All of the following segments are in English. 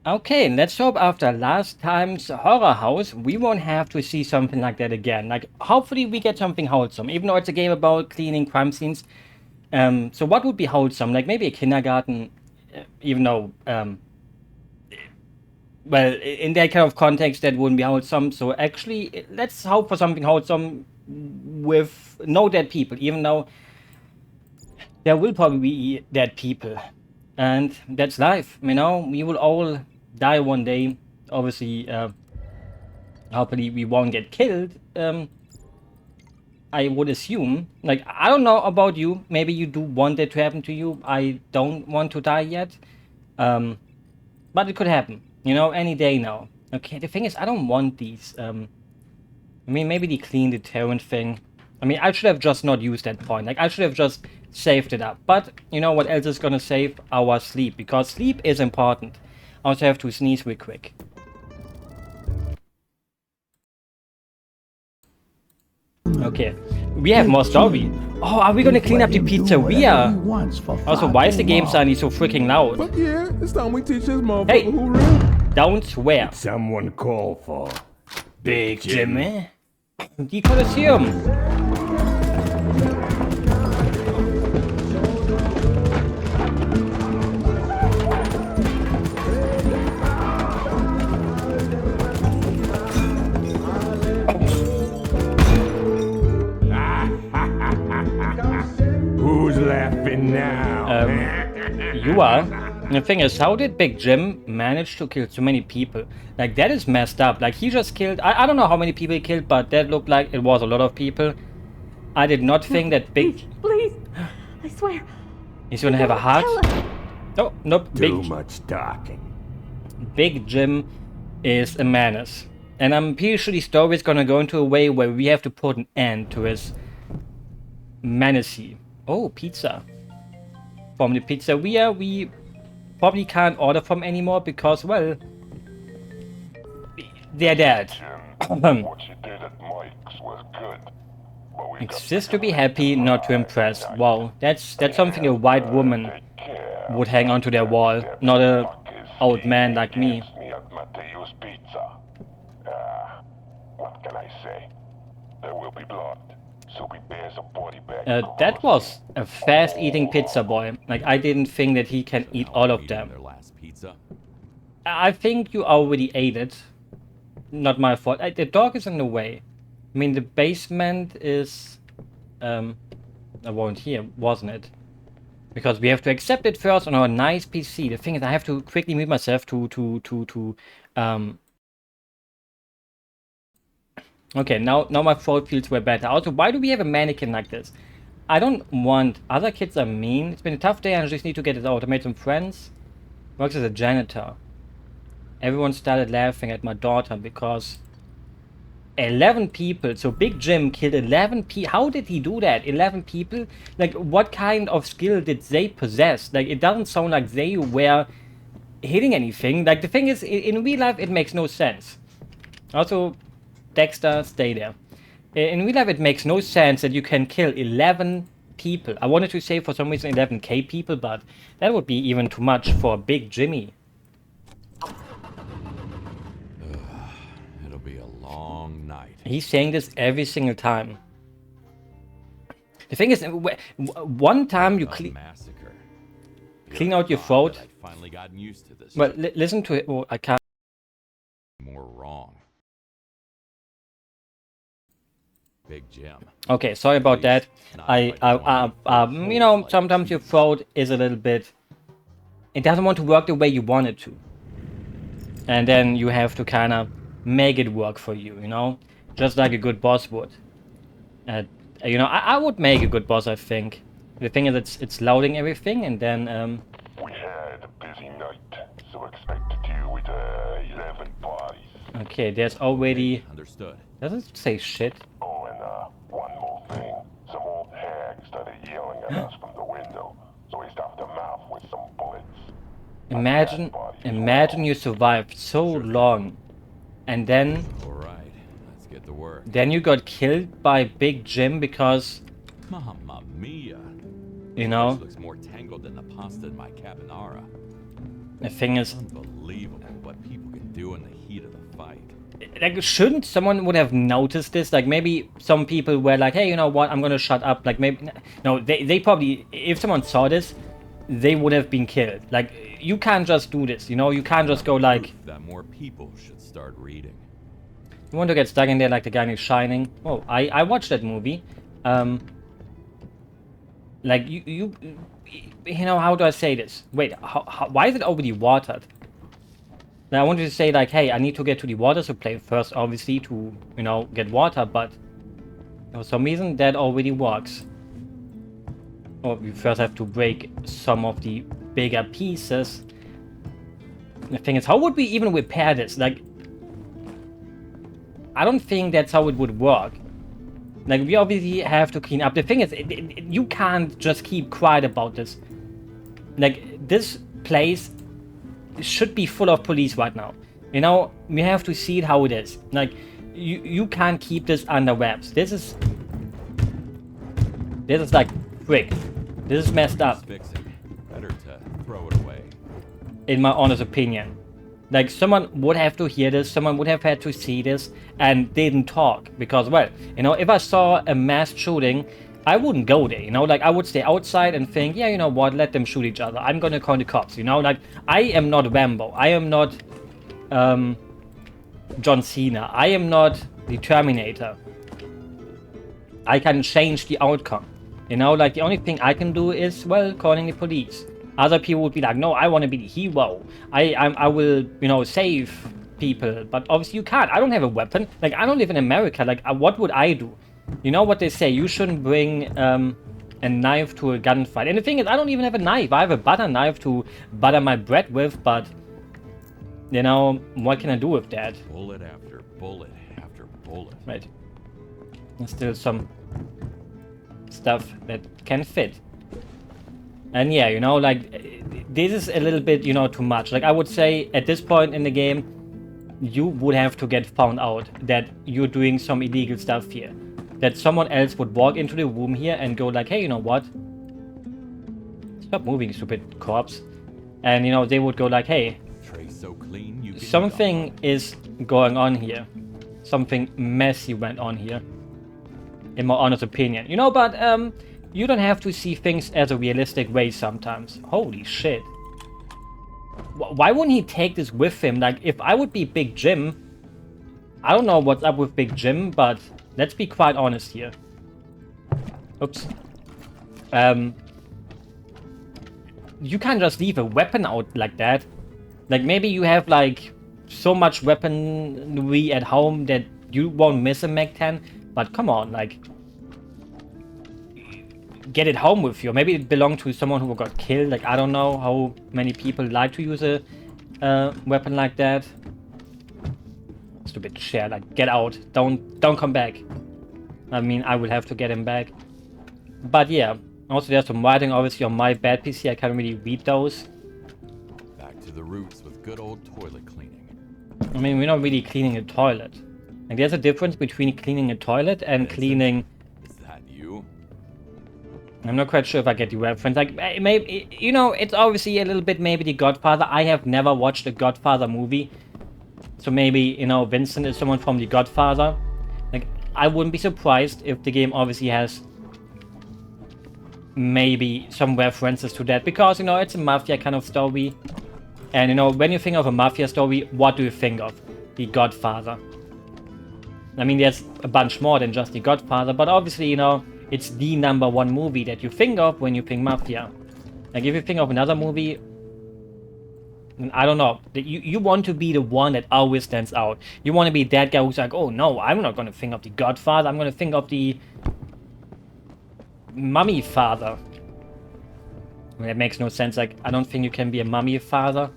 Okay, let's hope after last time's horror house, we won't have to see something like that again. Like, hopefully we get something wholesome, even though it's a game about cleaning crime scenes. So what would be wholesome? Like, maybe a kindergarten, even though, well, in that kind of context, that wouldn't be wholesome. So actually, let's hope for something wholesome with no dead people, even though there will probably be dead people. And that's life, you know? We will all die one day. Obviously, hopefully we won't get killed. I would assume. Like, I don't know about you. Maybe you do want that to happen to you. I don't want to die yet. But it could happen. You know, any day now. Okay, the thing is, I don't want these. I mean, maybe the clean deterrent thing. I mean, I should have just not used that point. Like, I should have just saved it up. But, you know what else is gonna save? Our sleep. Because sleep is important. I also have to sneeze real quick. Okay. We have more story. Oh, are we gonna clean up the pizzeria? Also, why is the game suddenly so freaking loud? Fuck yeah, it's time we teach this motherfucker Hey. who real. Don't swear. Someone call for Big Jimmy. Die Kolosseum. Who's laughing now? You are. The thing is, how did Big Jim manage to kill so many people? Like, that is messed up. Like, he just killed... I don't know how many people he killed, but that looked like it was a lot of people. I did not think that Big... Please, I swear. He's gonna have a heart. Oh, nope. Too much talking. Big Jim is a menace. And I'm pretty sure the story is gonna go into a way where we have to put an end to his menacy. Oh, pizza. From the pizzeria, we probably can't order from anymore because, well, they're dead. What you did at Mike's was good. But we Exist to be happy, not to impress. Wow, that's something a white woman would hang onto their wall, not a old man like me. me at Matteo's Pizza. What can I say? There will be blood, so prepare some body bags. That was a fast-eating pizza boy. Like, I didn't think that he can eat all of them. Their last pizza. I think you already ate it. Not my fault. The dog is in the way. I mean, the basement is... I wasn't here, wasn't it? Because we have to accept it first on our nice PC. The thing is, I have to quickly mute myself to Okay, now my throat feels way better. Also, why do we have a mannequin like this? I don't want... Other kids are mean. It's been a tough day and I just need to get it out. I made some friends. Works as a janitor. Everyone started laughing at my daughter because 11 people. So Big Jim killed 11 people. How did he do that? 11 people? Like, what kind of skill did they possess? Like, it doesn't sound like they were hitting anything. Like, the thing is, in real life, it makes no sense. Also, Dexter, stay there. In real life, it makes no sense that you can kill 11 people. I wanted to say for some reason 11k people, but that would be even too much for Big Jimmy. It'll be a long night. He's saying this every single time. The thing is, one time you Massacre. clean out your throat. I've finally gotten used to this. Well, listen to it. Oh, I can't. More wrong. Big Jim. Okay, sorry about that. You know, sometimes your throat is a little bit... It doesn't want to work the way you want it to. And then you have to kind of make it work for you, you know? Just like a good boss would. You know, I would make a good boss, I think. The thing is, it's loading everything, and then... We had a busy night, so expect to deal with 11 bodies. Okay, there's already... Understood. Doesn't say shit. Oh, and one more thing. Some old hag started yelling at us from the window, so we stopped her mouth with some bullets. Imagine you survived so long, and then... Alright, let's get to work. Then you got killed by Big Jim because... Mamma mia. You know? This looks more tangled than the pasta in my carbonara. The thing is, Unbelievable what people can do in the heat of the fight. like, shouldn't someone would have noticed this? Like, maybe some people were like, hey, you know what, I'm gonna shut up. Like, maybe, no, they probably, if someone saw this, they would have been killed. Like, you can't just do this, you know? You can't just go like... That more people should start reading. You want to get stuck in there like the guy in Shining? Oh, I watched that movie. Like, you know, how do I say this? Wait, why is it already watered? Now, I wanted to say, like, hey, I need to get to the water supply first, obviously, to, you know, get water, but for some reason, that already works. Or we first have to break some of the bigger pieces. The thing is, how would we even repair this? Like, I don't think that's how it would work. Like, we obviously have to clean up. The thing is, you can't just keep quiet about this. Like, this place should be full of police right now. You know, we have to see it how it is. Like, you can't keep this under wraps. This is like, frick. This is messed up. Fix it. Better to throw it away. In my honest opinion. Like, someone would have to hear this, someone would have had to see this, and didn't talk. Because, well, you know, if I saw a mass shooting, I wouldn't go there, you know? Like, I would stay outside and think, yeah, you know what, let them shoot each other. I'm gonna call the cops, you know? Like, I am not Rambo. I am not, John Cena. I am not the Terminator. I can change the outcome. You know, like, the only thing I can do is, well, calling the police. Other people would be like, no, I want to be the hero. I will, you know, save people. But obviously you can't. I don't have a weapon. Like, I don't live in America. Like, what would I do? You know what they say? You shouldn't bring a knife to a gunfight. And the thing is, I don't even have a knife. I have a butter knife to butter my bread with. But, you know, what can I do with that? Bullet after bullet after bullet. Right. There's still some stuff that can fit. And yeah, you know, like, this is a little bit, you know, too much. Like, I would say, at this point in the game, you would have to get found out that you're doing some illegal stuff here. That someone else would walk into the room here and go like, hey, you know what? Stop moving, stupid corpse. And, you know, they would go like, hey, Tray so clean you can something is going on here. Something messy went on here. In my honest opinion. You know, but, you don't have to see things as a realistic way sometimes. Holy shit. Why wouldn't he take this with him? Like, if I would be Big Jim... I don't know what's up with Big Jim, but let's be quite honest here. Oops. You can't just leave a weapon out like that. Like, maybe you have, like, so much weaponry at home that you won't miss a Mag-10. But come on, like... get it home with you. Maybe it belonged to someone who got killed. Like, I don't know how many people like to use a weapon like that. Stupid chair. Like, get out. Don't come back. I mean, I will have to get him back. But yeah. Also, there's some writing obviously on my bad PC. I can't really read those. Back to the roots with good old toilet cleaning. I mean, we're not really cleaning a toilet. Like, there's a difference between cleaning a toilet and cleaning... Is that you? I'm not quite sure if I get the reference. Like, maybe, you know, it's obviously a little bit maybe The Godfather. I have never watched a Godfather movie. So maybe, you know, Vincent is someone from The Godfather. Like, I wouldn't be surprised if the game obviously has maybe some references to that. Because, you know, it's a mafia kind of story. And, you know, when you think of a mafia story, what do you think of? The Godfather. I mean, there's a bunch more than just The Godfather. But obviously, you know... it's the #1 movie that you think of when you think Mafia. Like, if you think of another movie... I don't know. You want to be the one that always stands out. You want to be that guy who's like, oh no, I'm not going to think of The Godfather. I'm going to think of the... Mummy Father. I mean, that makes no sense. Like, I don't think you can be a Mummy Father.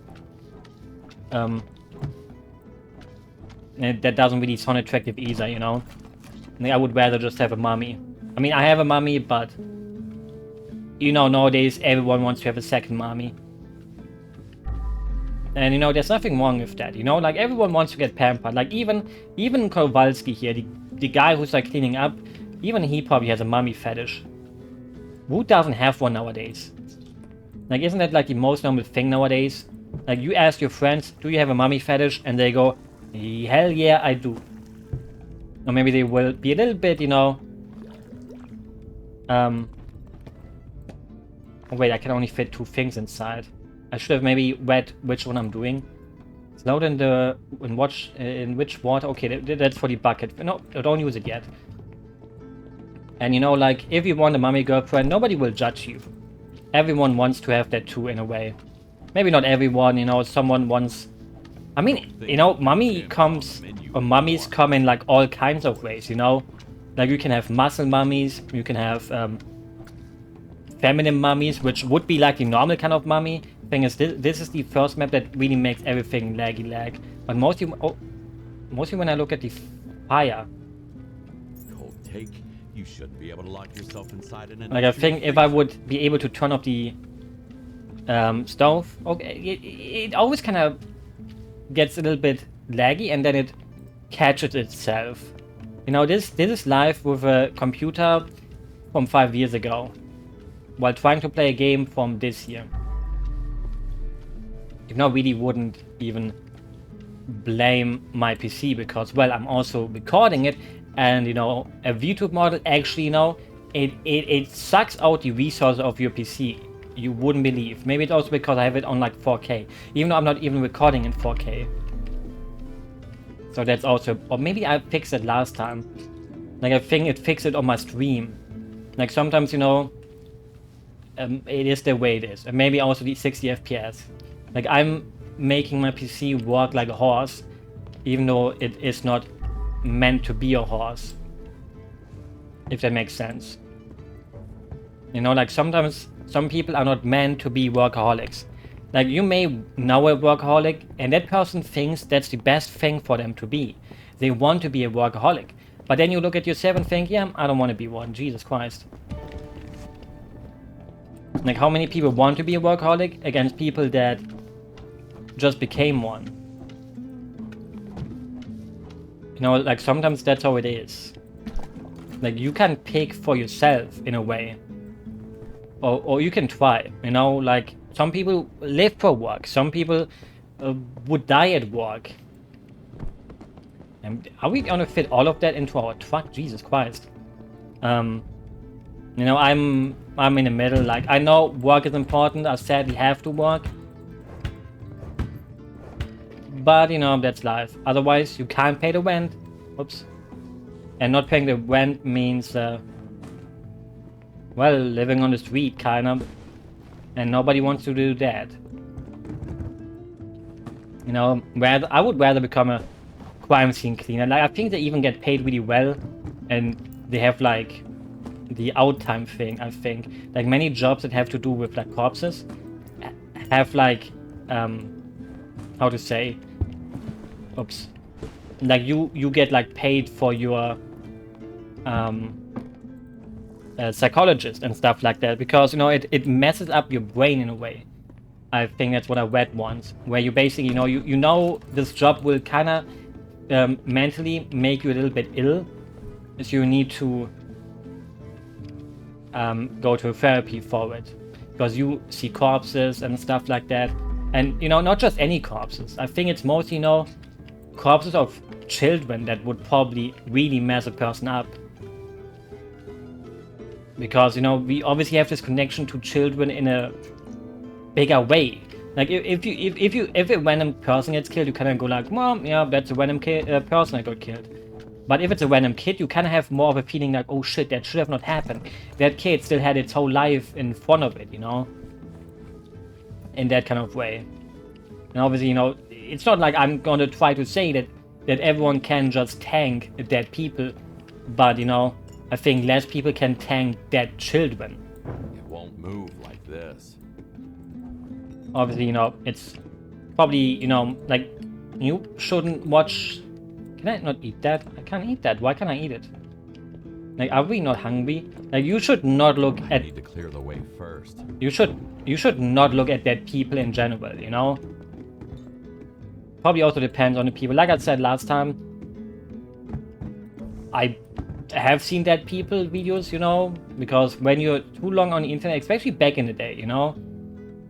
And that doesn't really sound attractive either, you know? Like, I would rather just have a mummy. I mean, I have a mommy, but... you know, nowadays everyone wants to have a second mommy. And, you know, there's nothing wrong with that, you know? Like, everyone wants to get pampered. Like, even Kowalski here, the guy who's, like, cleaning up, even he probably has a mommy fetish. Who doesn't have one nowadays? Like, isn't that, like, the most normal thing nowadays? Like, you ask your friends, do you have a mummy fetish? And they go, hell yeah, I do. Or maybe they will be a little bit, you know... Oh wait, I can only fit 2 things inside. I should have maybe read which one I'm doing. It's loud in the... in which water? Okay, that's for the bucket. No, don't use it yet. And you know, like, if you want a mummy girlfriend, nobody will judge you. Everyone wants to have that too, in a way. Maybe not everyone, you know, someone wants... I mean, you know, mummies come in like all kinds of ways, you know? Like, you can have muscle mummies, you can have feminine mummies, which would be like the normal kind of mummy. Thing is, this is the first map that really makes everything laggy lag. But mostly when I look at the fire... Cold take. You shouldn't be able to lock yourself inside an... Like, I think if I would be able to turn off the stove... Okay, it always kind of gets a little bit laggy and then it catches itself. You know, this is live with a computer from 5 years ago, while trying to play a game from this year. You know, really wouldn't even blame my PC because, well, I'm also recording it, and you know, a VTube model actually, you know, it sucks out the resources of your PC. You wouldn't believe. Maybe it's also because I have it on like 4K, even though I'm not even recording in 4K. So that's also, or maybe I fixed it last time. Like, I think it fixed it on my stream. Like, sometimes, you know, it is the way it is. And maybe also the 60 FPS. Like, I'm making my PC work like a horse, even though it is not meant to be a horse. If that makes sense. You know, like, sometimes some people are not meant to be workaholics. Like, you may know a workaholic, and that person thinks that's the best thing for them to be. They want to be a workaholic. But then you look at yourself and think, yeah, I don't want to be one. Jesus Christ. Like, how many people want to be a workaholic against people that just became one? You know, like, sometimes that's how it is. Like, you can pick for yourself, in a way. Or you can try, you know, like, some people live for work, some people would die at work. And are we gonna fit all of that into our truck? Jesus Christ. You know, I'm in the middle, like, I know work is important, I sadly have to work. But, you know, that's life. Otherwise, you can't pay the rent. Oops. And not paying the rent means, well, living on the street, kind of. And nobody wants to do that. You know, I would rather become a crime scene cleaner. Like, I think they even get paid really well. And they have, like, the out time thing, I think. Like, many jobs that have to do with, like, corpses have, like, how to say... Oops. Like, you get, like, paid for your... psychologist and stuff like that, because, you know, it messes up your brain in a way. I think that's what I read once, where you basically, you know, you know this job will kind of mentally make you a little bit ill, so you need to go to therapy for it, because you see corpses and stuff like that, and, you know, not just any corpses. I think it's mostly, you know, corpses of children that would probably really mess a person up. Because, you know, we obviously have this connection to children in a bigger way. Like, if a random person gets killed, you kind of go like, well, yeah, that's a random person that got killed. But if it's a random kid, you kind of have more of a feeling like, oh shit, that should have not happened. That kid still had its whole life in front of it, you know? In that kind of way. And obviously, you know, it's not like I'm gonna try to say that everyone can just tank dead people. But, you know, I think less people can tank dead children. It won't move like this. Obviously, you know, it's probably, you know, like, you shouldn't watch... Can I not eat that? I can't eat that. Why can't I eat it? Like, are we not hungry? Like, you should not look I at... need to clear the way first. You should not look at dead people in general, you know? Probably also depends on the people. Like I said last time, I have seen dead people videos, you know? Because when you're too long on the internet, especially back in the day, you know?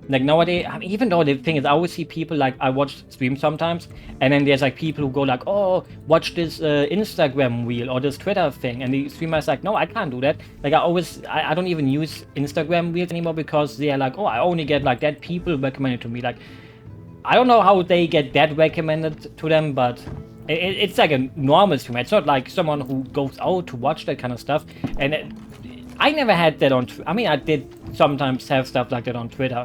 Like nowadays, I mean, even though the thing is, I always see people like, I watch streams sometimes, and then there's like people who go like, oh, watch this Instagram reel or this Twitter thing, and the streamer's like, no, I can't do that. Like I don't even use Instagram reels anymore because they are like, oh, I only get like that people recommended to me. Like, I don't know how they get that recommended to them, but it's like a normal streamer. It's not like someone who goes out to watch that kind of stuff. And I never had that on. I mean, I did sometimes have stuff like that on Twitter.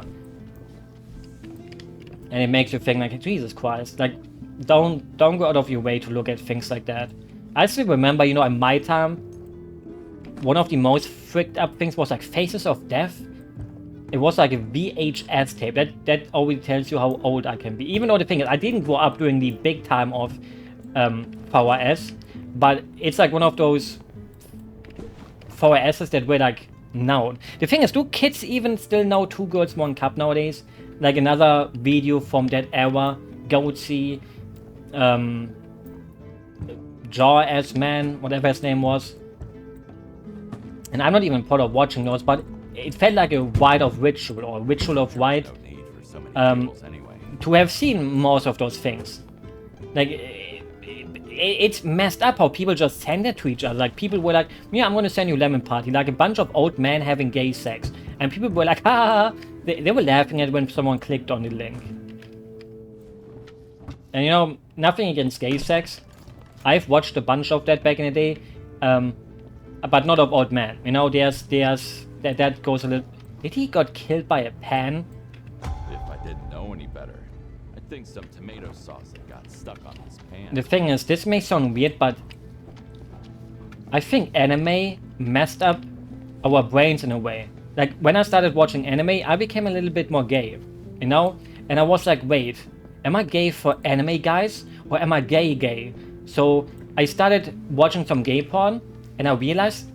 And it makes you think like, Jesus Christ, like, don't go out of your way to look at things like that. I still remember, you know, in my time, one of the most freaked up things was like Faces of Death. It was like a VHS tape. That always tells you how old I can be. Even though the thing is, I didn't grow up during the big time of VHS, but it's like one of those VHSs that were like known. The thing is, do kids even still know Two Girls, One Cup nowadays? Like another video from that era, Goatsy, Jaw-ass Man, whatever his name was. And I'm not even part of watching those, but it felt like a rite of ritual, or ritual of rite, No need for so many tables anyway. to have seen most of those things. Like, it's messed up how people just send it to each other. Like, people were like, yeah, I'm gonna send you Lemon Party. Like a bunch of old men having gay sex. And people were like, ha ha ha. They were laughing at when someone clicked on the link. And you know, nothing against gay sex. I've watched a bunch of that back in the day. But not of old men. You know, that goes a little... Did he got killed by a pan? If I didn't know any better, I think some tomato sauce had got stuck on his pan. The thing is, this may sound weird, but I think anime messed up our brains in a way. Like, when I started watching anime, I became a little bit more gay, you know? And I was like, wait, am I gay for anime guys? Or am I gay? So I started watching some gay porn, and I realized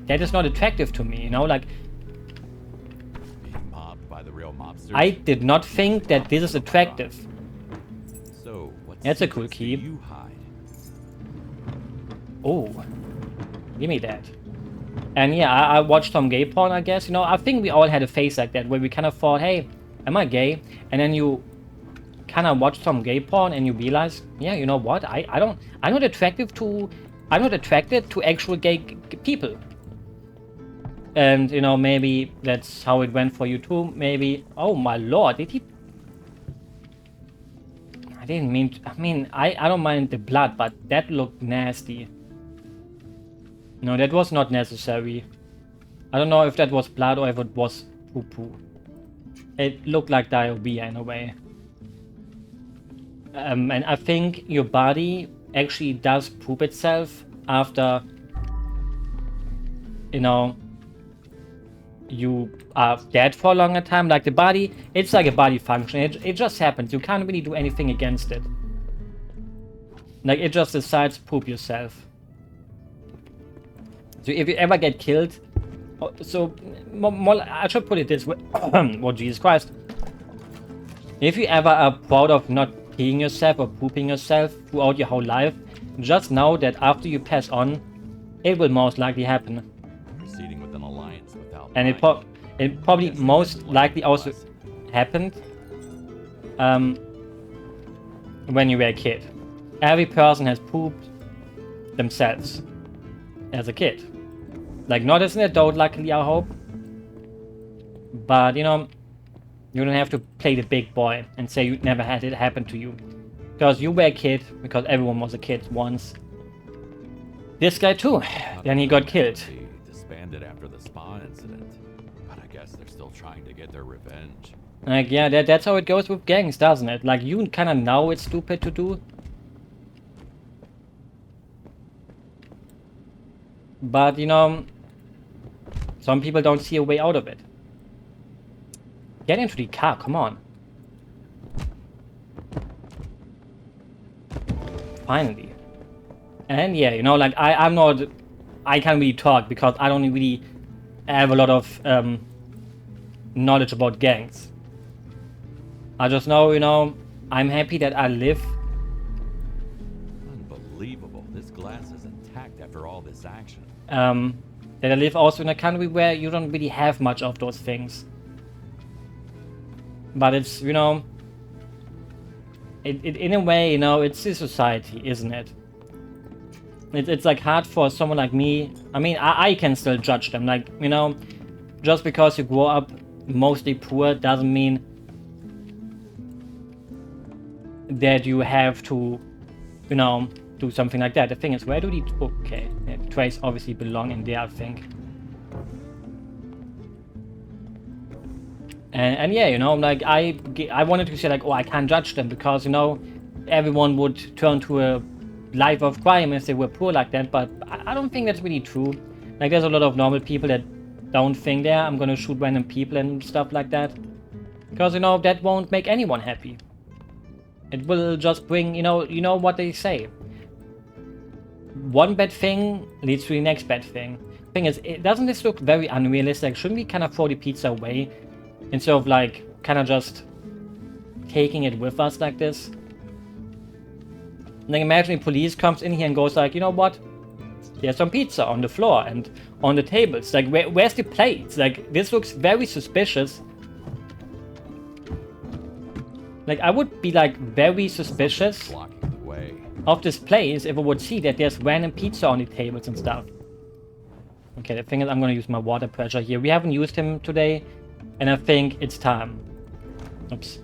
that is not attractive to me, you know? Like, Being mobbed by the real mobsters. I did not think that this is attractive. So, what That's a cool secrets do key. you hide? Oh, give me that. And yeah, I watched some gay porn, I guess. You know, I think we all had a phase like that where we kind of thought, hey, am I gay? And then you kind of watch some gay porn and you realize, yeah, you know what? I'm not attracted to actual gay people. And you know, maybe that's how it went for you too. Maybe. Oh my lord, did he? I didn't mean to, I mean, I don't mind the blood, but that looked nasty. No, that was not necessary. I don't know if that was blood or if it was poo-poo. It looked like diarrhea in a way. And I think your body actually does poop itself after, you know, you are dead for a longer time. Like the body, it's like a body function. It just happens. You can't really do anything against it. Like, it just decides to poop yourself. So if you ever get killed, so more, I should put it this way. Oh, Jesus Christ. If you ever are proud of not peeing yourself or pooping yourself throughout your whole life, just know that after you pass on, it will most likely happen. Proceeding with an alliance without And it probably most likely also happened when you were a kid. Every person has pooped themselves as a kid. Like, not as an adult, luckily, I hope. But, you know, you don't have to play the big boy and say you never had it happen to you. Because you were a kid, because everyone was a kid once. This guy too. Then he got killed. They disbanded after the Spawn incident, but I guess they're still trying to get their revenge. Like, yeah, that's how it goes with gangs, doesn't it? Like, you kind of know it's stupid to do. But, you know, some people don't see a way out of it. Get into the car, come on. Finally. And yeah, you know, like, I can't really talk because I don't really have a lot of knowledge about gangs. I just know, you know, I'm happy that I live. Unbelievable. This glass is intact after all this action. That I live also in a country where you don't really have much of those things. But it's, you know, in a way, you know, it's the society, isn't it? It's like hard for someone like me. I mean, I can still judge them. Like, you know, just because you grow up mostly poor doesn't mean that you have to, you know, do something like that. The thing is, where do the... Okay, yeah, the trays obviously belong in there, I think. And yeah, you know, like, I wanted to say, like, oh, I can't judge them because, you know, everyone would turn to a life of crime if they were poor like that, but I don't think that's really true. Like, there's a lot of normal people that don't think I'm gonna shoot random people and stuff like that. Because, you know, that won't make anyone happy. It will just bring, you know what they say. One bad thing leads to the next bad thing. Thing is, doesn't this look very unrealistic? Shouldn't we kind of throw the pizza away instead of, like, kind of just taking it with us like this? Like, imagine the police comes in here and goes like, you know what? There's some pizza on the floor and on the tables. Like, where's the plates? Like, this looks very suspicious. Like, I would be, like, very suspicious Blocking the way. of this place if I would see that there's random pizza on the tables and stuff. Okay, the thing is, I'm gonna use my water pressure here. We haven't used him today, and I think it's time. Oops.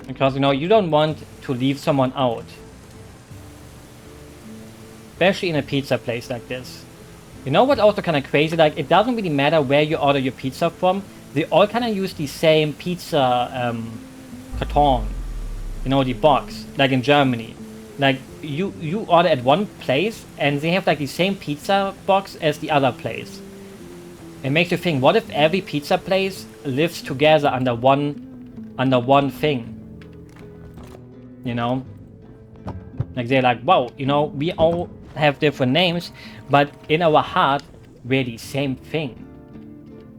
Because, you know, you don't want to leave someone out. Especially in a pizza place like this. You know what also kind of crazy? Like, it doesn't really matter where you order your pizza from. They all kind of use the same pizza carton. You know, the box. Like in Germany. Like, you order at one place and they have like the same pizza box as the other place. It makes you think, what if every pizza place lives together under one thing? You know? Like, they're like, wow, you know, we all have different names, but in our heart, we're the same thing.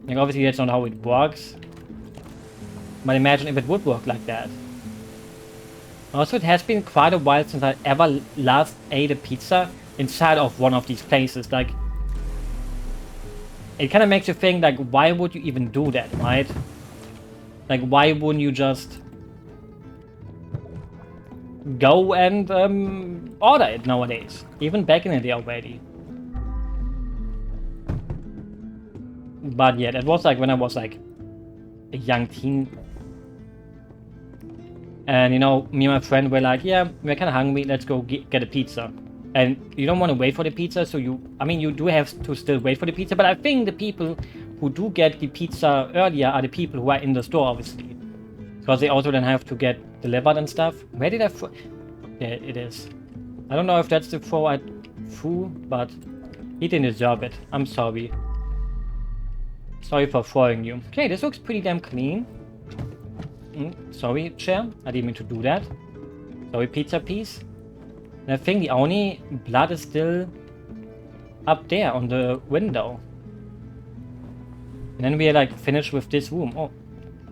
Like, obviously that's not how it works. But imagine if it would work like that. Also, it has been quite a while since I ever last ate a pizza inside of one of these places. Like, it kind of makes you think, like, why would you even do that, right? Like, why wouldn't you just go and order it nowadays? Even back in the day already. But yeah, that was like when I was like a young teen. And, you know, me and my friend were like, yeah, we're kind of hungry, let's go get a pizza. And you don't want to wait for the pizza, so you do have to still wait for the pizza, but I think the people who do get the pizza earlier are the people who are in the store, obviously. Because they also then have to get delivered and stuff. Where did I throw? Yeah, it is. I don't know if that's the throw I threw, but he didn't deserve it. I'm sorry. Sorry for throwing you. Okay, this looks pretty damn clean. Sorry, chair. I didn't mean to do that. Sorry, pizza piece. And I think the only blood is still up there on the window. And then we are like finished with this room. Oh,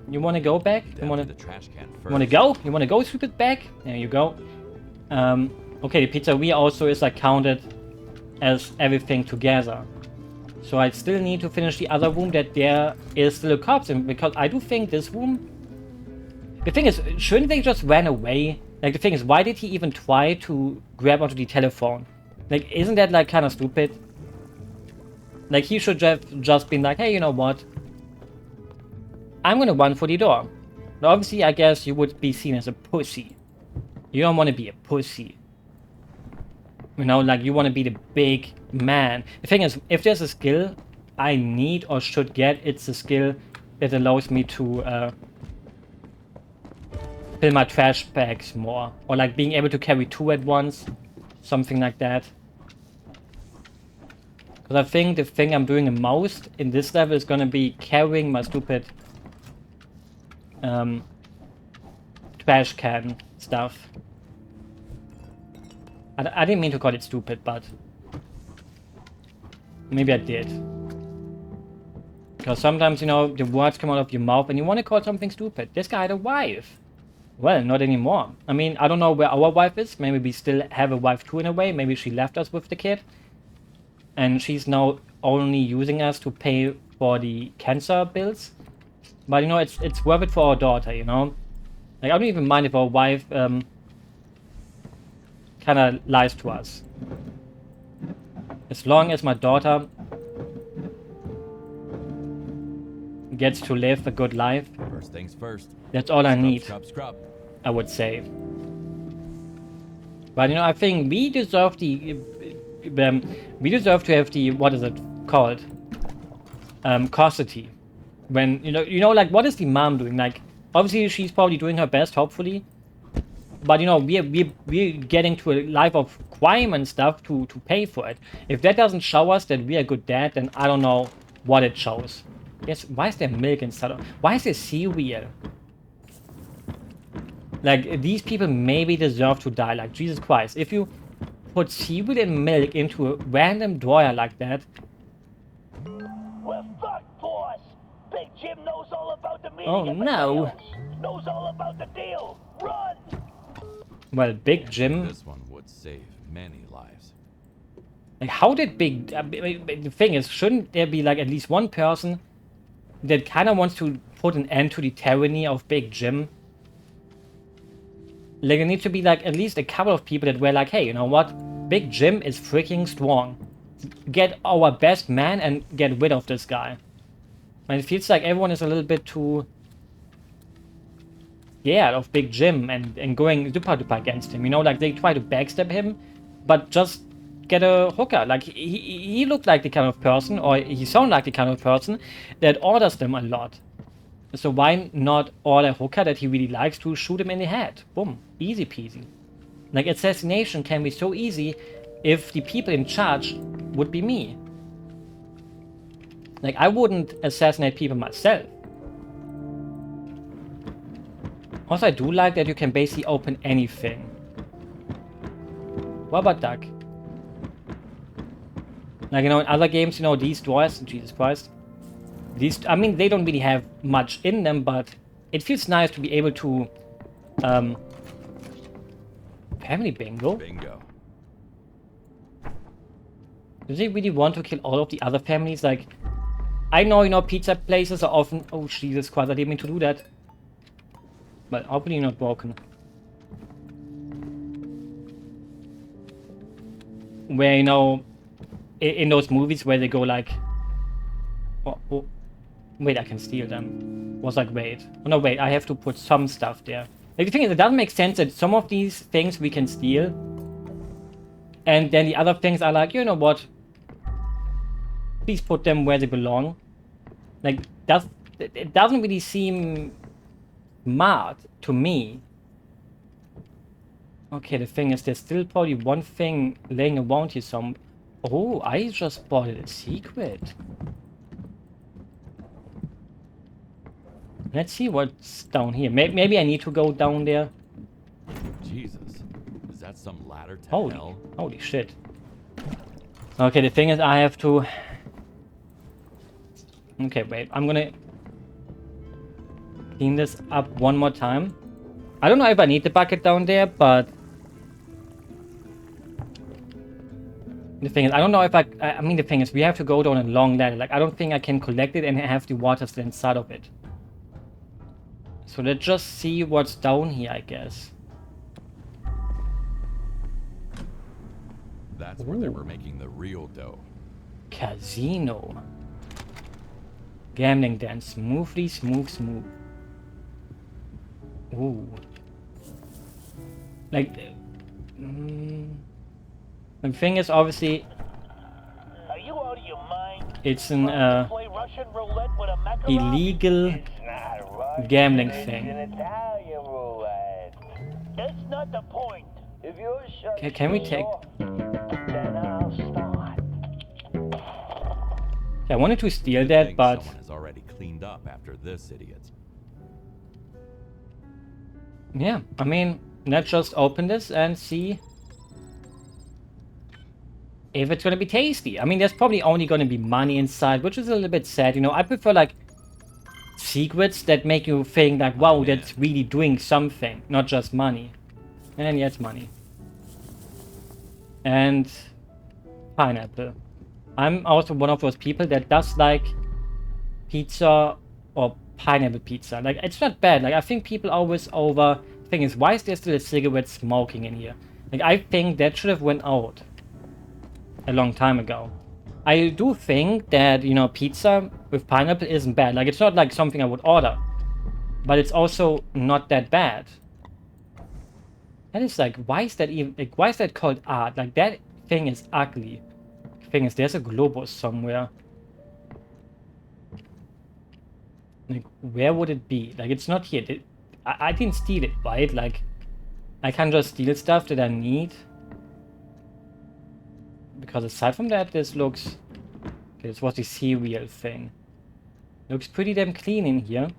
you want to go back? You want the trash can first. You want to go? You want to go stupid back? There you go. Okay, the pizzeria also is like counted as everything together. So I still need to finish the other room that there is still a corpse in, because I do think this room... The thing is, shouldn't they just ran away? Like, the thing is, why did he even try to grab onto the telephone? Like, isn't that like kind of stupid? Like, he should have just been like, hey, you know what? I'm gonna run for the door. Now, obviously, I guess you would be seen as a pussy. You don't want to be a pussy. You know, like, you want to be the big man. The thing is, if there's a skill I need or should get, it's a skill that allows me to fill my trash bags more. Or like being able to carry 2 at once. Something like that. Because I think the thing I'm doing the most in this level is gonna be carrying my stupid trash can stuff. I didn't mean to call it stupid, but maybe I did. Because sometimes, you know, the words come out of your mouth and you want to call something stupid. This guy had a wife. Well, not anymore. I mean, I don't know where our wife is. Maybe we still have a wife too in a way. Maybe she left us with the kid. And she's now only using us to pay for the cancer bills. But you know, it's worth it for our daughter, you know? Like, I don't even mind if our wife kind of lies to us. As long as my daughter gets to live a good life, First things first. that's all I need, Scrub. I would say. But you know, I think we deserve the we deserve to have the, what is it called, custody. When you know, like, what is the mom doing? Like, obviously she's probably doing her best, hopefully. But you know, we're getting to a life of crime and stuff to pay for it. If that doesn't show us that we're a good dad, then I don't know what it shows. Yes, why is there milk inside of... Why is there cereal? Like, these people maybe deserve to die. Like, Jesus Christ. If you put cereal and milk into a random drawer like that... We're fucked, boss! Big Jim knows all about the meeting. Oh, no. Knows all about the deal. Run! Well, Big Jim... This one would save many lives. Like, how did Big... the thing is, shouldn't there be, like, at least one person that kind of wants to put an end to the tyranny of Big Jim? Like, there needs to be, like, at least a couple of people that were like, hey, you know what? Big Jim is freaking strong. Get our best man and get rid of this guy. And it feels like everyone is a little bit too scared of Big Jim and going super duper against him. You know, like, they try to backstab him, but just get a hooker. Like, he looked like the kind of person, or he sounded like the kind of person that orders them a lot. So why not order a hooker that he really likes to shoot him in the head? Boom. Easy peasy. Like, assassination can be so easy if the people in charge would be me. Like, I wouldn't assassinate people myself. Also, I do like that you can basically open anything. What about duck? Like, you know, in other games, you know, these doors, Jesus Christ. These, I mean, they don't really have much in them, but it feels nice to be able to, family bingo? Bingo. Do they really want to kill all of the other families? Like, I know, you know, pizza places are often... Oh, Jesus Christ, I didn't mean to do that. But hopefully not broken. Where, you know, in those movies where they go like... Oh, wait, I can steal them. Was like, wait. Oh, no, wait, I have to put some stuff there. Like, the thing is, it doesn't make sense that some of these things we can steal. And then the other things are like, you know what? Please put them where they belong. Like, it doesn't really seem smart to me. Okay, the thing is, there's still probably one thing laying around here some... Oh, I just spotted a secret. Let's see what's down here. Maybe I need to go down there. Jesus. Is that some ladder to hell? Holy shit. Okay, the thing is, I have to... Okay, wait. I'm gonna clean this up one more time. I don't know if I need the bucket down there, but... The thing is, I don't know if I mean, the thing is, we have to go down a long ladder. Like, I don't think I can collect it and have the water still inside of it. So let's just see what's down here, I guess. That's where they were making the real dough. Casino. Gambling den. Smoothly, smooth. Ooh. Like... the thing is, obviously... Are you out of your mind? It's an, Play Russian roulette with a Macaroni? illegal It's not Russian, gambling it's thing. an Italian roulette. That's not the point. If you're shut Okay, can we take... then I'll start. I wanted to steal Good that, thing but... someone has already cleaned up after this idiot. Yeah, I mean, let's just open this and see if it's gonna be tasty. I mean, there's probably only gonna be money inside, which is a little bit sad, you know. I prefer, like, secrets that make you think, like, wow, that's really doing something, not just money. And yes, money. And pineapple. I'm also one of those people that does like pizza or pineapple pizza. Like, it's not bad. Like, I think people always over... Thing is, why is there still a cigarette smoking in here? Like, I think that should have went out a long time ago. I do think that, you know, pizza with pineapple isn't bad. Like, it's not like something I would order. But it's also not that bad. That is like, why is that even... Like, why is that called art? Like, that thing is ugly. The thing is, there's a globus somewhere. Like, where would it be? Like, it's not here. I didn't steal it, right? Like, I can't just steal stuff that I need. Because aside from that, this looks... Okay, this was the cereal thing. Looks pretty damn clean in here.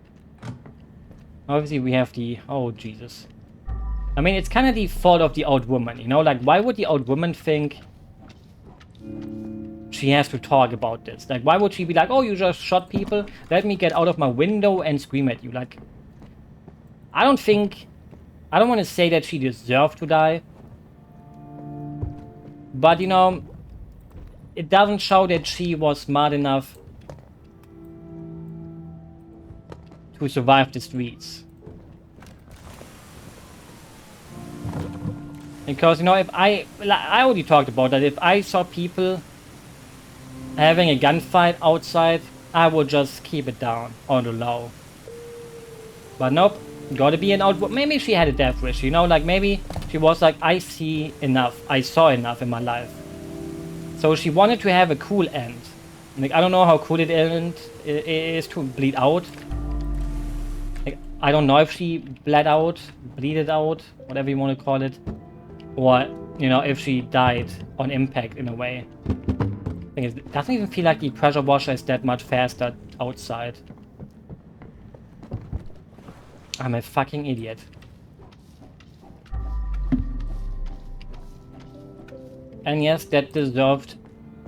Obviously, we have the... Oh, Jesus. I mean, it's kind of the fault of the old woman, you know? Like, why would the old woman think she has to talk about this? Like, why would she be like, oh, you just shot people? Let me get out of my window and scream at you. Like, I don't think... I don't want to say that she deserved to die. But, you know, it doesn't show that she was smart enough to survive the streets. Because, you know, if I already talked about that, if I saw people having a gunfight outside, I would just keep it down on the low. But nope, gotta be an out. Maybe she had a death wish, you know, like maybe she was like, I see enough, I saw enough in my life. So she wanted to have a cool end. Like, I don't know how cool it is to bleed out. Like, I don't know if she bleeded out, whatever you want to call it. Or, you know, if she died on impact in a way. Thing is, it doesn't even feel like the pressure washer is that much faster outside. I'm a fucking idiot. And yes, that deserved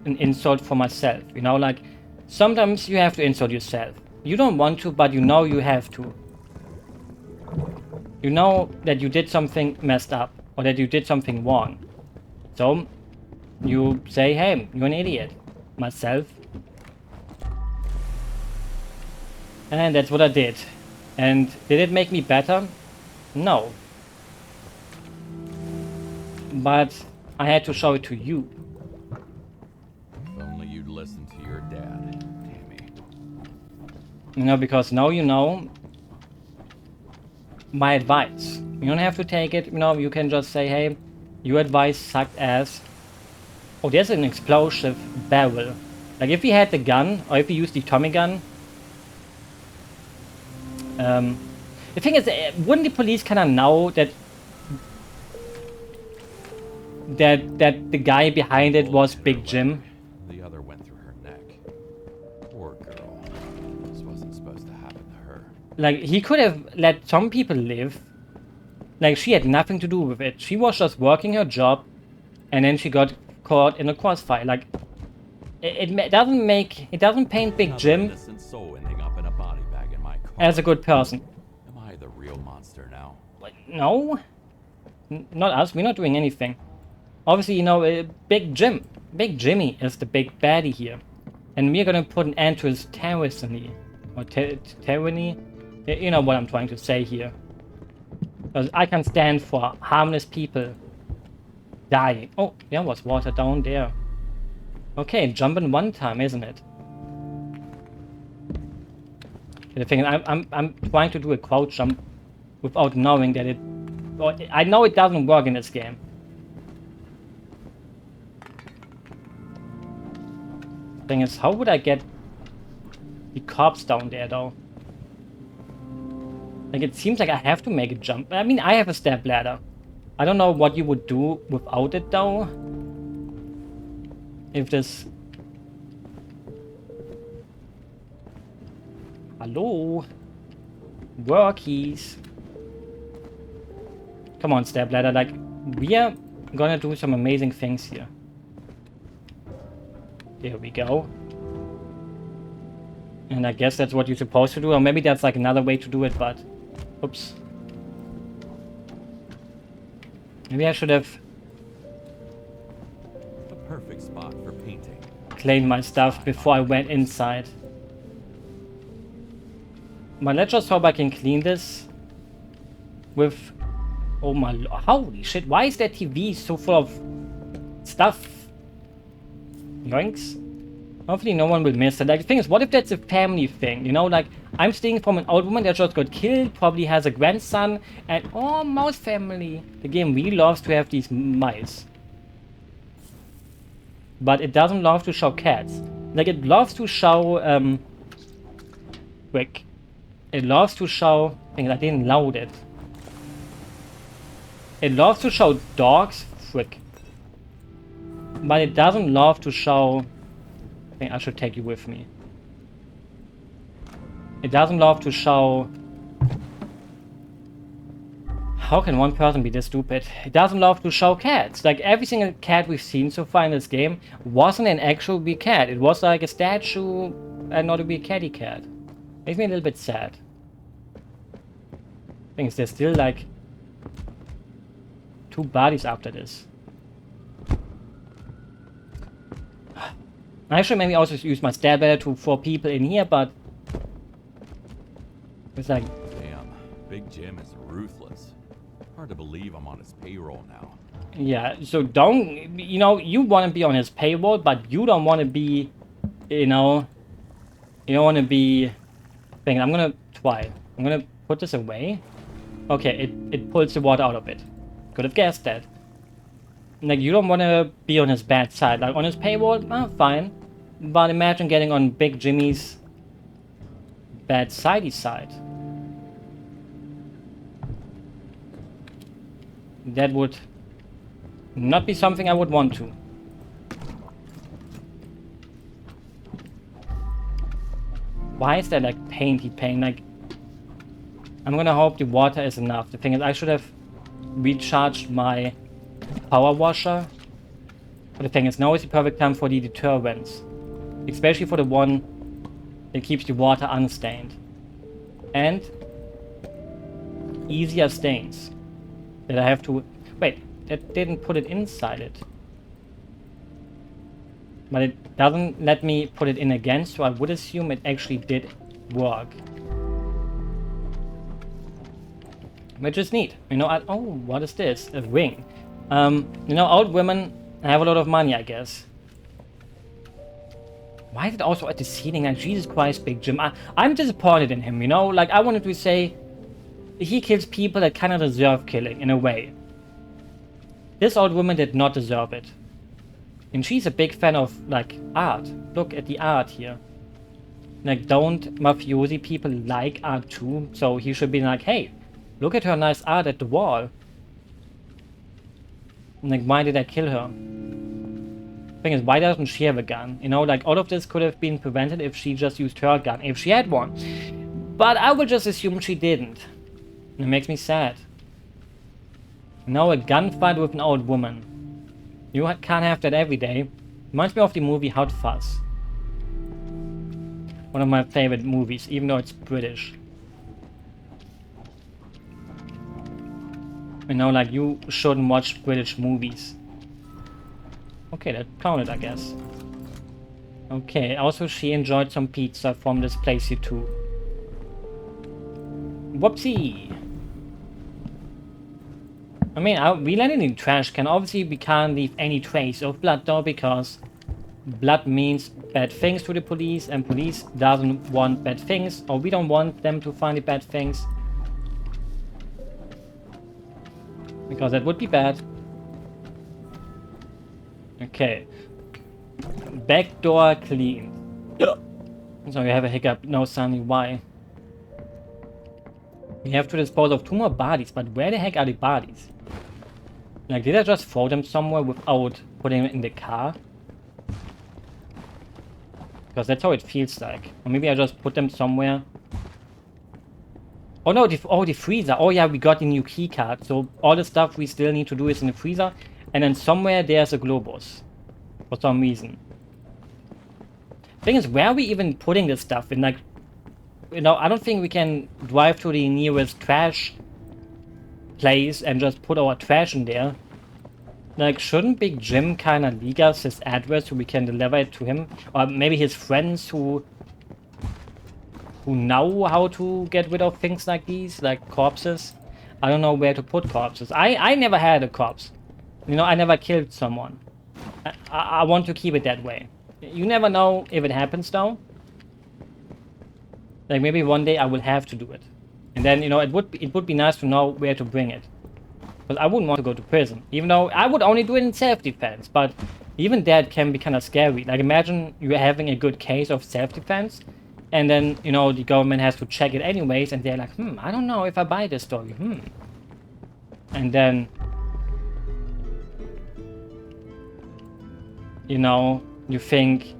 an insult for myself. You know, like, sometimes you have to insult yourself. You don't want to, but you know you have to. You know that you did something messed up. Or that you did something wrong. So, you say, hey, you're an idiot. Myself. And that's what I did. And did it make me better? No. But I had to show it to you. If only you'd listen to your dad, Tammy. You know, because now you know my advice. You don't have to take it, you know, you can just say, hey, your advice sucked ass. Oh, there's an explosive barrel. Like, if we had the gun, or if we used the Tommy gun... the thing is, wouldn't the police kind of know that... That the guy behind it was Big Jim? The other went through her neck. Poor girl. This wasn't supposed to happen to her. Like, he could have let some people live. Like, she had nothing to do with it. She was just working her job, and then she got caught in a crossfire. Like, it doesn't paint Big Jim Innocent soul ending up in a body bag in my car. as a good person. Am I the real monster now? Like, no, not us. We're not doing anything. Obviously, you know, Big Jimmy is the big baddie here, and we're gonna put an end to his tyranny, or tyranny. You know what I'm trying to say here. Because I can stand for harmless people dying. Oh, there was water down there. Okay, jumping one time, isn't it? The thing is, I'm trying to do a crouch jump without knowing that it... Well, I know it doesn't work in this game. Thing is, how would I get the cops down there, though? Like, it seems like I have to make a jump. I mean, I have a step ladder. I don't know what you would do without it, though. If this... Hello? Workies. Come on, step ladder. Like, we are gonna do some amazing things here. There we go. And I guess that's what you're supposed to do. Or maybe that's like another way to do it, but... Oops. Maybe I should have The perfect spot for painting. claimed my stuff before I went inside. But let's just hope I can clean this with... Oh my... Holy shit, why is that TV so full of stuff? Yoinks. Hopefully no one will miss it. Like, the thing is, what if that's a family thing? You know, like, I'm stealing from an old woman that just got killed, probably has a grandson, and oh, mouse family. The game really loves to have these mice. But it doesn't love to show cats. Like, it loves to show, Quick. It loves to show... I think I didn't load it. It loves to show dogs. Frick. But it doesn't love to show... I think I should take you with me. It doesn't love to show... How can one person be this stupid? It doesn't love to show cats. Like, every single cat we've seen so far in this game wasn't an actual big cat. It was like a statue and not a big catty cat. Makes me a little bit sad. Things there's still like 2 bodies after this. I should maybe also use my stab better for people in here, but it's like... Damn, Big Jim is ruthless. Hard to believe I'm on his payroll now. Yeah, so don't... You know, you want to be on his payroll, but you don't want to be... You know... You don't want to be... I'm gonna try. I'm gonna put this away. Okay, it pulls the water out of it. Could have guessed that. Like, you don't want to be on his bad side. Like, on his payroll, fine. But imagine getting on Big Jimmy's bad sidey side. That would not be something I would want to. Why is that like painty paint? Like, I'm gonna hope the water is enough. The thing is, I should have recharged my power washer. But the thing is, now is the perfect time for the deterrents. Especially for the one that keeps the water unstained. And easier stains. That I have to... Wait, that didn't put it inside it. But it doesn't let me put it in again, so I would assume it actually did work. Which is neat. You know, oh, what is this? A ring. You know, old women have a lot of money, I guess. Why is it also at the ceiling? Like, Jesus Christ, Big Jim. I'm disappointed in him, you know? Like, I wanted to say he kills people that kind of deserve killing, in a way. This old woman did not deserve it. And she's a big fan of, like, art. Look at the art here. Like, don't mafiosi people like art too? So he should be like, hey, look at her nice art at the wall. Like, why did I kill her? Thing is, why doesn't she have a gun? You know, like, all of this could have been prevented if she just used her gun, if she had one. But I would just assume she didn't. And it makes me sad. Now a gunfight with an old woman. You can't have that every day. Reminds me of the movie Hot Fuzz. One of my favorite movies, even though it's British. You know, like, you shouldn't watch British movies. Okay, that counted, I guess. Okay, also she enjoyed some pizza from this place here too. Whoopsie! I mean, we landed in the trash can. Obviously, we can't leave any trace of blood though, because blood means bad things to the police, and police doesn't want bad things, or we don't want them to find the bad things. Because that would be bad. Okay. Back door clean. So we have a hiccup. No, Sunny, why? We have to dispose of 2 more bodies, but where the heck are the bodies? Like, did I just throw them somewhere without putting them in the car? Because that's how it feels like. Or maybe I just put them somewhere. Oh no, the freezer. Oh yeah, we got the new key card. So all the stuff we still need to do is in the freezer. And then somewhere there's a Globus. For some reason. Thing is, where are we even putting this stuff in? Like, you know, I don't think we can drive to the nearest trash place and just put our trash in there. Like, shouldn't Big Jim kinda leak us his address so we can deliver it to him? Or maybe his friends who who know how to get rid of things like these, like corpses. I don't know where to put corpses. I never had a corpse. You know, I never killed someone. I want to keep it that way. You never know if it happens though. Like maybe one day I will have to do it. And then, you know, it would be nice to know where to bring it. Because I wouldn't want to go to prison. Even though I would only do it in self-defense. But even that can be kind of scary. Like imagine you're having a good case of self-defense. And then, you know, the government has to check it anyways. And they're like, I don't know if I buy this story. And then, you know, you think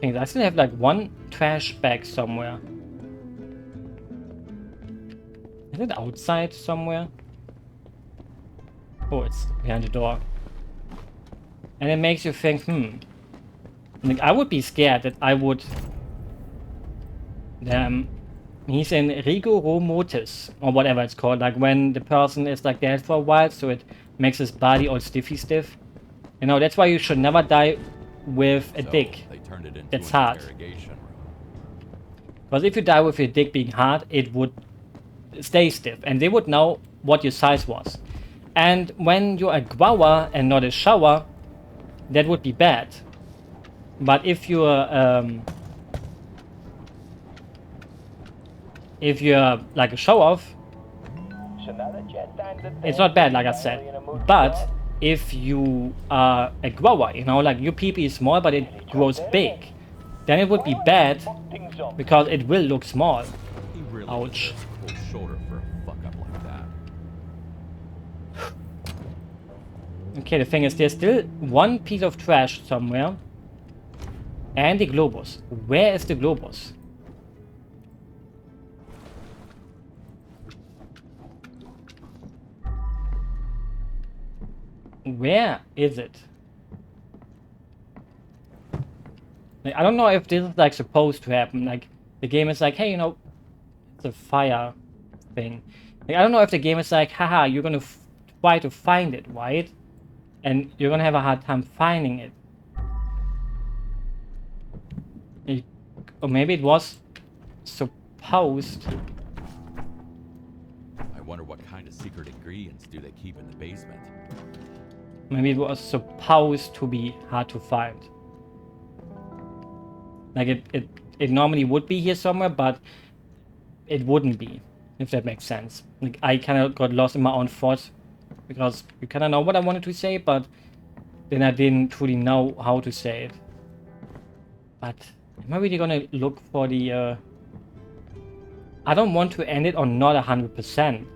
I still have like one trash bag somewhere. Is it outside somewhere? Oh, it's behind the door. And it makes you think, like I would be scared that I would he's in rigor mortis or whatever it's called, like when the person is like dead for a while, so it makes his body all stiff. You know, that's why you should never die with a dick. They turned it into That's an hard. interrogation room. Because if you die with your dick being hard, it would stay stiff, and they would know what your size was. And when you're a guava and not a shower, that would be bad. But if you're like a show-off, it's not bad, like I said. But if you are a grower, you know, like your pee-pee is small but it grows big, then it would be bad because it will look small. He really Ouch. has a cold shoulder for a fuck up like that. Okay, the thing is, there's still one piece of trash somewhere. And the globus. Where is the globus? Where is it? Like, I don't know if this is like supposed to happen. Like the game is like, hey, you know, it's a fire thing. Like, I don't know if the game is like, haha, you're gonna try to find it, right? And you're gonna have a hard time finding it. Or maybe it was supposed. I wonder what kind of secret ingredients do they keep in the basement. Maybe it was supposed to be hard to find. Like it normally would be here somewhere, but it wouldn't be, if that makes sense. Like I kind of got lost in my own thoughts because you kind of know what I wanted to say, but then I didn't truly know how to say it. But am I really gonna look for the? I don't want to end it on not 100%. You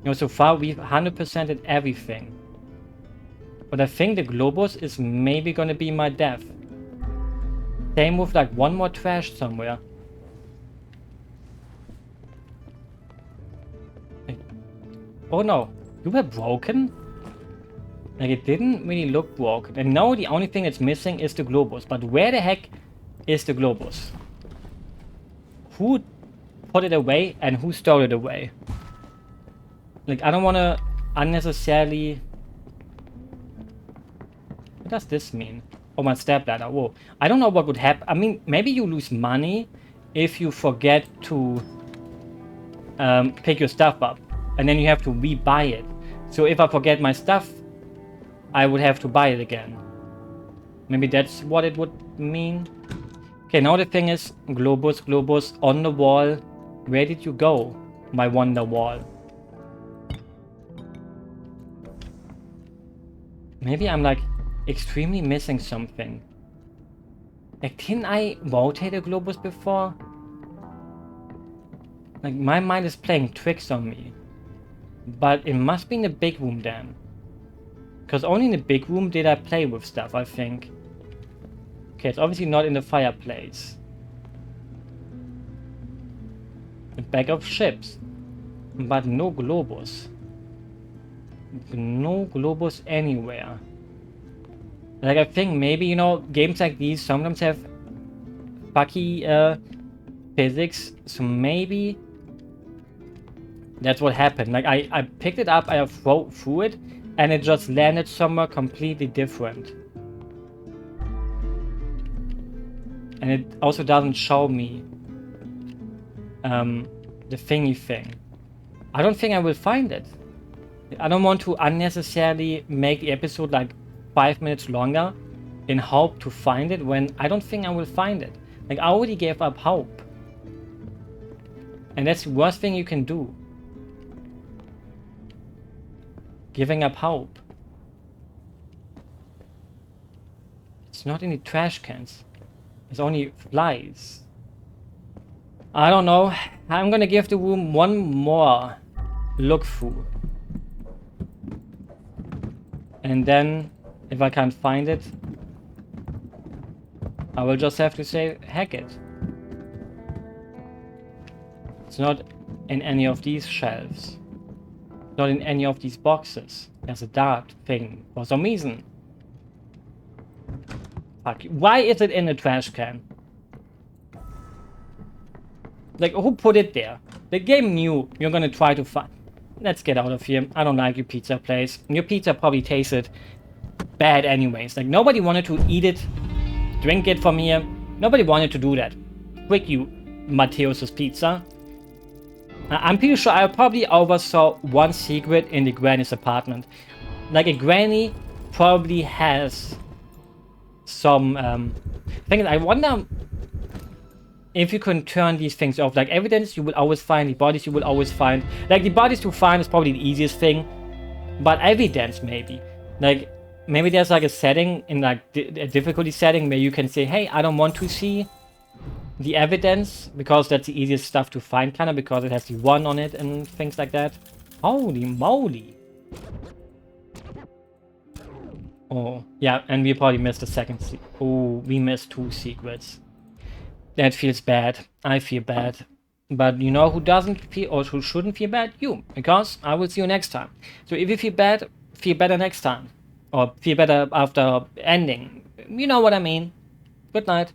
know, so far we've 100%ed everything. But I think the globus is maybe gonna be my death. Same with like one more trash somewhere. Oh no, you were broken? Like it didn't really look broken. And now the only thing that's missing is the globus. But where the heck is the globus? Who put it away and who stole it away? Like I don't want to unnecessarily... What does this mean? Oh, my stepladder. Whoa. I don't know what would happen. I mean, maybe you lose money if you forget to pick your stuff up. And then you have to re-buy it. So if I forget my stuff, I would have to buy it again. Maybe that's what it would mean. Okay, now the thing is, globus on the wall. Where did you go, my wonder wall? Maybe I'm like extremely missing something. Like, didn't I rotate a globus before? Like, my mind is playing tricks on me. But it must be in the big room then. Because only in the big room did I play with stuff, I think. Okay, it's obviously not in the fireplace. A bag of chips. But no globus. No globus anywhere. Like, I think maybe, you know, games like these sometimes have fucky physics. So maybe that's what happened. Like, I picked it up, I threw it, and it just landed somewhere completely different. And it also doesn't show me the thingy thing. I don't think I will find it. I don't want to unnecessarily make the episode like 5 minutes longer in hope to find it when I don't think I will find it. Like, I already gave up hope. And that's the worst thing you can do. Giving up hope. It's not in the trash cans. It's only flies. I don't know. I'm gonna give the room one more look through. And then, if I can't find it, I will just have to say, heck it. It's not in any of these shelves. Not in any of these boxes. There's a dart thing for some reason. Fuck. Why is it in a trash can? Like, who put it there? The game knew you're gonna try to find... Let's get out of here. I don't like your pizza place. Your pizza probably tasted bad anyways. Like, nobody wanted to eat it, drink it from here. Nobody wanted to do that. Quick, you Matteus's Pizza. I'm pretty sure I probably oversaw one secret in the granny's apartment. Like, a granny probably has some things. I wonder if you can turn these things off. Like, evidence you will always find, the bodies you will always find. Like, the bodies to find is probably the easiest thing, but evidence maybe. Like, maybe there's like a setting in like a difficulty setting where you can say, hey, I don't want to see the evidence because that's the easiest stuff to find, kind of, because it has the 1 on it and things like that. Holy moly. Oh, yeah, and we probably missed a second. Oh, we missed 2 secrets. That feels bad. I feel bad. But you know who doesn't feel, or who shouldn't feel bad? You. Because I will see you next time. So if you feel bad, feel better next time. Or feel better after ending. You know what I mean. Good night.